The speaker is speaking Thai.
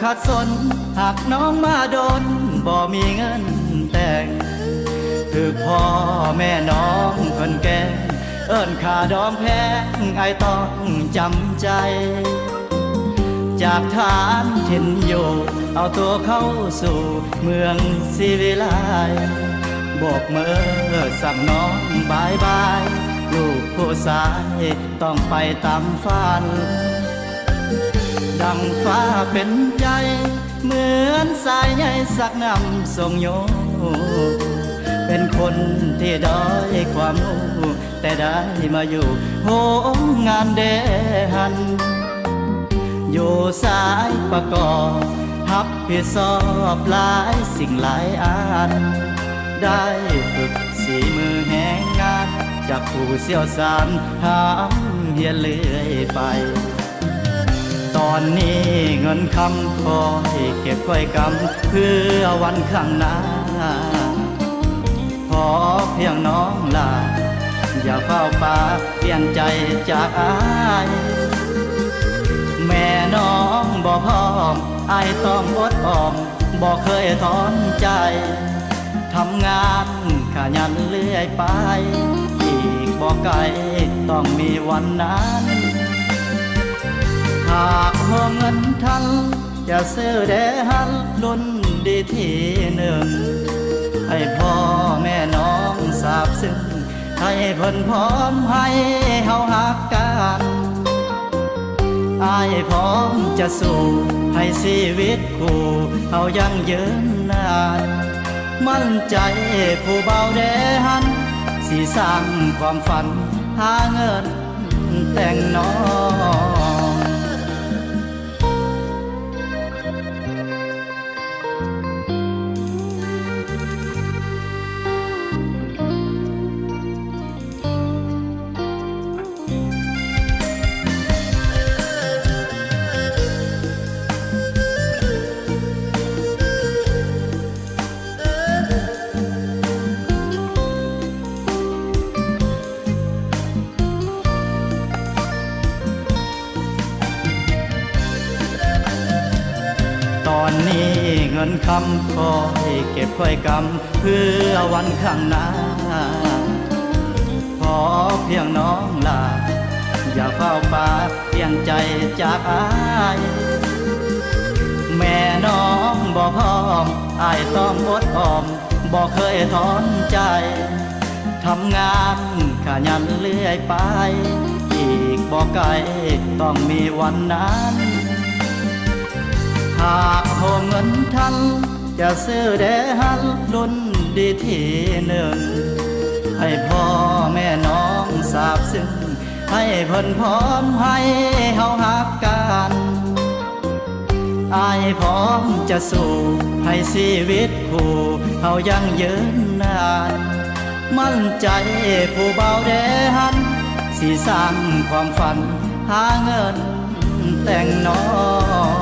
ขัดสนหากน้องมาโดนบ่มีเงินแต่งคือพ่อแม่น้องคนแก่เอิ้นค่าดอมแพงไอต้องจำใจ จากฐานถิ่นอยู่เอาตัวเข้าสู่เมืองศิวิไลบอกเมื่อสั่งน้องบายบายลูกผู้ชายต้องไปตามฝันดังฟ้าเป็นใจเหมือนสายใยสักนำส่งโยเป็นคนที่ด้อยความรู้แต่ได้มาอยู่โฮมงานเดหันอยู่สายประกอบทับผิดสอบหลายสิ่งหลายอันได้ฝึกสีมือแห่งงานจากผู้เชี่ยวชาญหามเฮียนเลื่อยไปตอนนี้เงินคำคอยเก็บไว้กำเพื่อวันข้างหน้าขอเพียงน้องลาอย่าเฝ้าป่าเปลี่ยนใจจากอายแม่น้องบ่พร้อมอายต้องอดออมบ่เคยถอนใจทำงานขยันเลื่อยไปอีกบ่ไกลต้องมีวันนั้นหากหอเงินทันจะซื้อแดหันลุ้นดีทีหนึ่งให้พ่อแม่น้องทราบซึ้งให้เพิ่นพร้อมให้เฮาหักกันอายพร้อมจะสู้ให้ชีวิตคู่เฮายังยืนนานมั่นใจผู้เบาแดหันสิสร้างความฝันหาเงินแต่งน้องตอนนี้เงินคำคอยเก็บค่อยกำเพื่อวันข้างหน้าขอเพียงน้องลาอย่าเฝ้าป่าเปลี่ยนใจจากอายแม่น้องบ่พร้อมอายต้องอดออมบ่เคยถอนใจทำงานขยันเลื่อยไปอีกบ่ไกลต้องมีวันนั้นหากโหเงินทันจะซื้อแดหันลุ้นดีทีหนึ่งให้พ่อแม่น้องทราบซึ้งให้เพิ่นพร้อมให้เฮาหักกันอายพร้อมจะสู้ให้ชีวิตคู่เฮายังยืนนานมั่นใจผู้เบาแดหันสิสร้างความฝันหาเงินแต่งน้อง